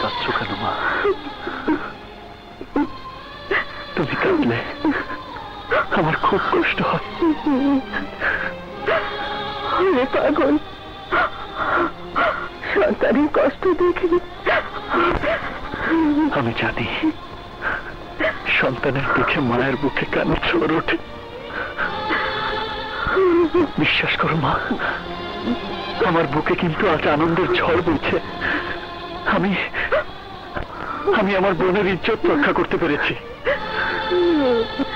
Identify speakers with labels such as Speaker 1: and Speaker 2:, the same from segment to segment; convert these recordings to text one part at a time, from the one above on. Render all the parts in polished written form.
Speaker 1: কাঁদছো কেন মা? তুমি কাঁদলে আমার খুব কষ্ট হয়।
Speaker 2: পাগল, সন্তানের কষ্ট দেখে
Speaker 1: আমি জানি সন্তানের দেখে মায়ের বুকে কেন ঝড় ওঠে। বিশ্বাস করো মা, আমার বুকে কিন্তু আজ আনন্দের ঝড় বইছে। আমি আমার বোনের ইজ্জত রক্ষা করতে পেরেছি।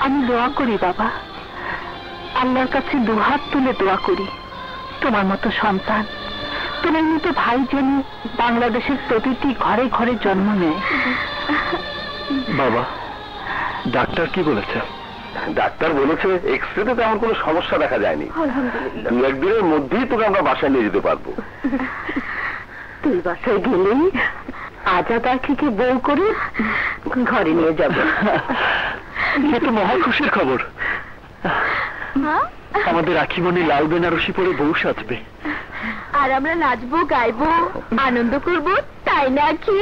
Speaker 2: আমি দোয়া করি বাবা, আল্লাহর কাছে দুহাত তুলে দোয়া করি তোমার মতো সন্তান, তোমার মতো ভাই যেন বাংলাদেশের প্রতিটি ঘরে ঘরে জন্ম নেয়।
Speaker 1: বাবা, ডাক্তার কি বলেছে?
Speaker 3: ডাক্তার বলেছে এক্সরেতে তেমন কোনো সমস্যা দেখা যায়নি। দু একদিনের মধ্যেই তোকে আমরা বাসায় নিয়ে যেতে পারবো।
Speaker 2: তুই বাসায় গেলেই আজাদ আখিকে বউ করে ঘরে নিয়ে যাবো।
Speaker 1: এ তো মহা খুশির খবর। আমাদের আখিমণি লাল বেনারসি পরে বউ সাজবে,
Speaker 2: আর আমরা নাচবো, গাইবো, আনন্দ করবো, তাই না কি?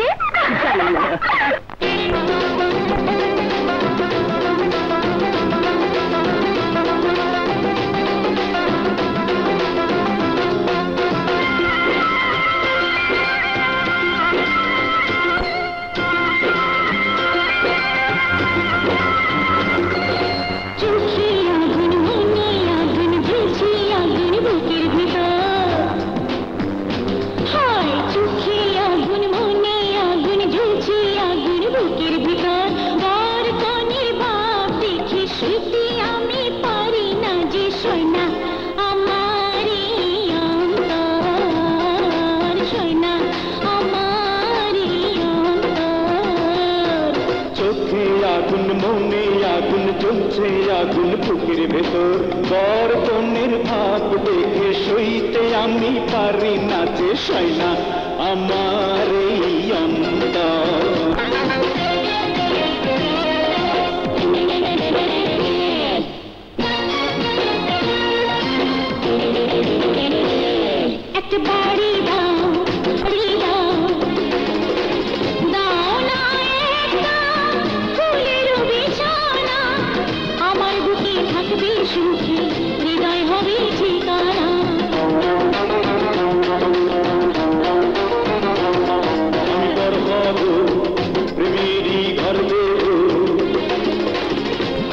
Speaker 4: আগুন বুকের ভেতর বর কনের ভাব দেখে সইতে আমি পারি না যে সয়না আমার এই অন্তর।
Speaker 5: একটা বাড়ি দাও, বাড়ি দাও, দাও না একটা ফুলের বিছানা, আমার বুকে থাকবে সুখে, হৃদয় হবে ঠিকানা।
Speaker 4: আমি বড় হব প্রেমেরই ঘর দেব,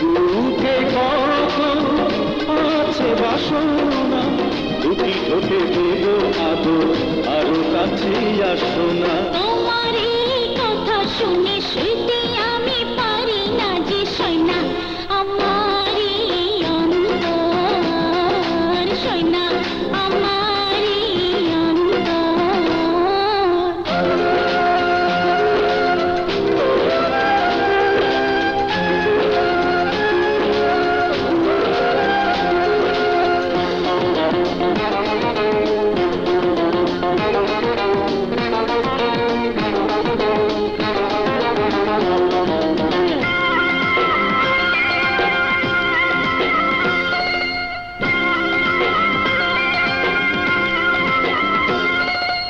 Speaker 4: বুকে কত আছে বাসনা, দুটি ঠোঁটে দেব আদর, আরো কাছে আসো না।
Speaker 5: তোমার এই কথা শুনে শুইতে আমি পারি না যে সয়না আমার এই অন্তর, সয়না আমার এই অন্তর।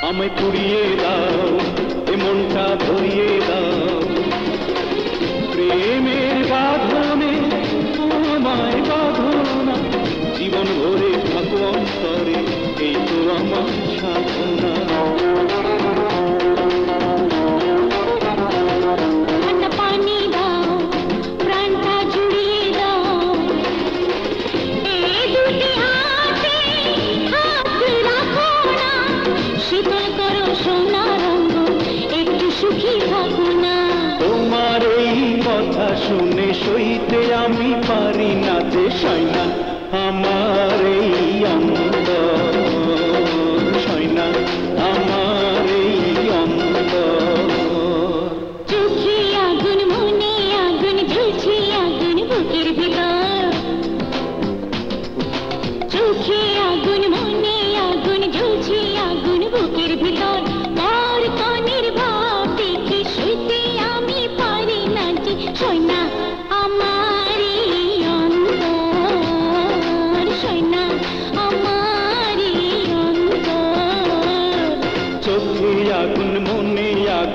Speaker 4: আমায় পুড়িয়ে দাও, এ মনটা ধরিয়ে দাও, প্রেমের বাঁধনে আমায় বাঁধনা, জীবন ভরে থাকো অন্তরে, এই তো আমার সাধনা।
Speaker 5: ঠান্ডা পানি দাও, প্রাণটা জুড়িয়ে দাও, এই দুটি হাতে হাত রাখো না, শীতল করো সোনা রঙ, একটু সুখী থাকো না।
Speaker 4: তোমার এই কথা শুনে সইতে আমি পারি না যে সয়না আমার এই অন্তর, সয়না আমার এই অন্তর।
Speaker 5: চোখে আগুন, মনে আগুন, ঝুলছে আগুন বুকের ভিতর, চোখে আগুন, মনে আগুন, ঝুলছে আগুন বুকের ভিতর, বর কনের ভাব দেখে শুইতে আমি পারি না যে সয়না আমার এই অন্তর।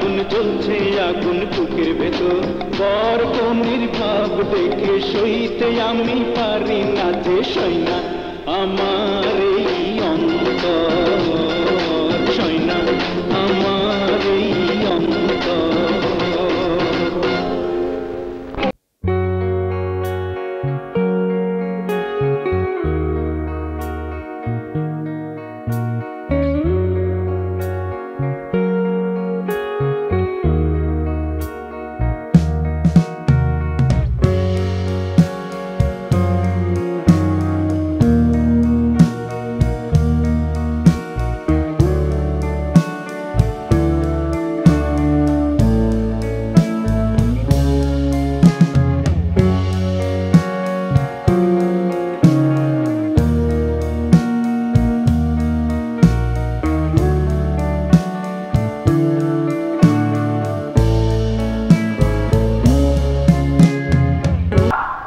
Speaker 4: আগুন জ্বলছে আগুন বুকের ভেতর, বর কনের ভাব দেখে সইতে আমি পারি না যে সইনা আমার এই অন্তর, সইনা আমার এই অন্তর।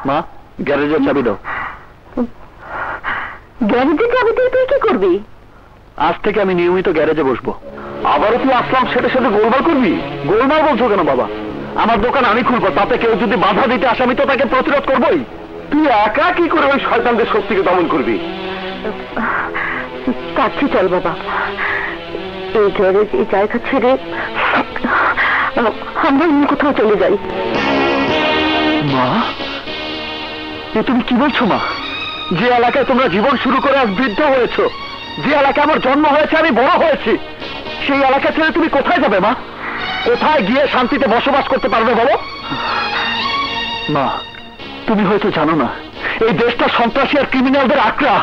Speaker 1: মা, গ্যারেজের চাবি দাও।
Speaker 2: গ্যারেজের চাবি দিয়ে তুই কি করবি?
Speaker 1: আজ থেকে আমি নিয়মিত গ্যারেজে বসবো।
Speaker 3: আবারও তুই আসলাম সেটার সাথে গোলমাল করবি?
Speaker 1: গোলমাল বলছো কেন বাবা? আমার দোকান আমি খুলবো, তাতে কেউ যদি বাধা দিতে আসে আমি তো তাকে প্রতিরোধ করবোই।
Speaker 3: তুই একা কি করে ওই শয়তানদের শক্তিকে দমন করবি?
Speaker 2: কাছে চল বাবা, এই গ্যারেজ এই জায়গা ছেড়ে আমরা অন্য কোথাও চলে যাই।
Speaker 1: মা, এ তুমি কি বলছো মা? যে এলাকায় তোমরা জীবন শুরু করে আজ বৃদ্ধ হয়েছো, যে এলাকায় আমার জন্ম হয়েছে, আমি বড় হয়েছি, সেই এলাকা ছেড়ে তুমি কোথায় যাবে মা? কোথায় গিয়ে শান্তিতে বসবাস করতে পারবে বলো? মা, তুমি হয়তো জানো না, এই দেশটা সন্ত্রাসী আর ক্রিমিনালদের আঁকড়া।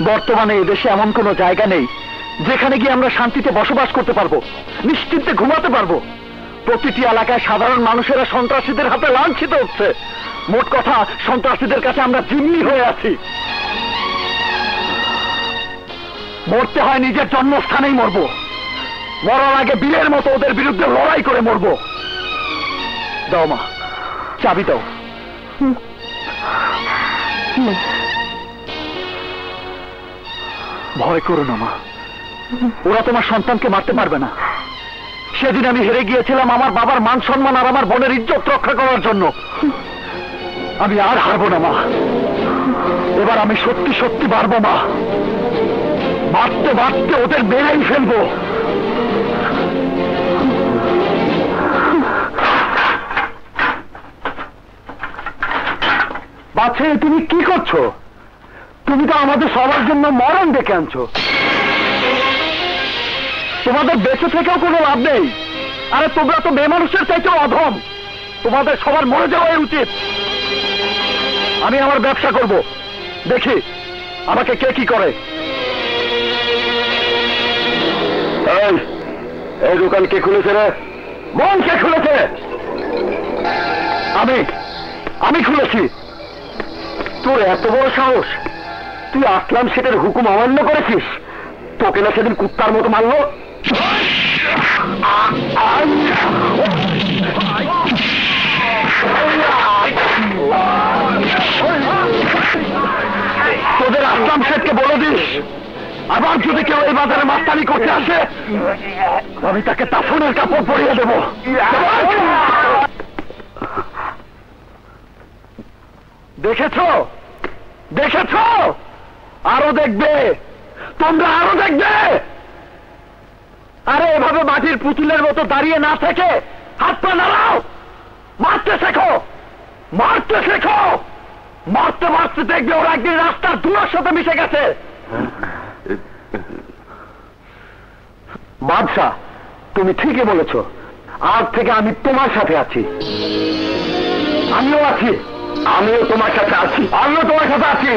Speaker 1: বর্তমানে এই দেশে এমন কোনো জায়গা নেই যেখানে গিয়ে আমরা শান্তিতে বসবাস করতে পারবো, নিশ্চিন্তে ঘুমাতে পারবো। প্রতিটি এলাকায় সাধারণ মানুষেরা সন্ত্রাসীদের হাতে লাঞ্ছিত হচ্ছে। মোট কথা, সন্ত্রাসীদের কাছে আমরা জিম্মি হয়ে আছি। মরতে হয় নিজের জন্মস্থানেই মরবো, মরার আগে বীরের মতো ওদের বিরুদ্ধে লড়াই করে মরবো। দাও মা, চাবি দাও। ভয় করো না মা, ওরা তোমার সন্তানকে মারতে পারবে না। সেদিন আমি হেরে গিয়েছিলাম আমার বাবার মান সম্মান আর আমার বোনের ইজ্জত রক্ষা করার জন্য। আমি আর হারবো না মা, এবার আমি সত্যি সত্যি পারবো মা। মারতে মারতে ওদের মেরেই ফেলবো। বাচ্চা, তুমি কি করছো? তুমি তো আমাদের সবার জন্য মরণ ডেকে আনছো। তোমাদের বেঁচে থেকেও কোনো লাভ নেই। আরে তোমরা তো বেমানুষের চাইতেও অধম। তোমাদের সবার মরে যাওয়াই উচিত। আমি আমার ব্যবসা করব, দেখি আমাকে কে কি করে। এই দোকান কে খুলেছে রে? মন কে খুলেছে? আমি খুলেছি। তোর এত বড় সাহস, তুই আসলাম সেটার হুকুম অমান্য করেছিস? তোকে না সেদিন কুত্তার মতো মারলো? তোদের আসলাম শেঠকে বলে দিস, আবার যদি কেউ এই বাজারে মাস্তানি করতে আসে, আমি তাকে তাফনের কাপড় পরিয়ে দেব। দেখেছো? দেখেছো? আরো দেখবে, তোমরা আরো দেখবে। আরে এভাবে মাটির পুতুলের মতো দাঁড়িয়ে না থেকে হাত পা নাড়াও, মারতে শেখো, মারতে শেখো। মারতে মারতে দেখবে ওরা একদিন রাস্তার ধুলোর সাথে মিশে গেছে। বাদশা, তুমি ঠিকই বলেছ। আজ থেকে আমি তোমার সাথে আছি। আমিও আছি, আমিও তোমার সাথে আছি, আমিও তোমার সাথে আছি।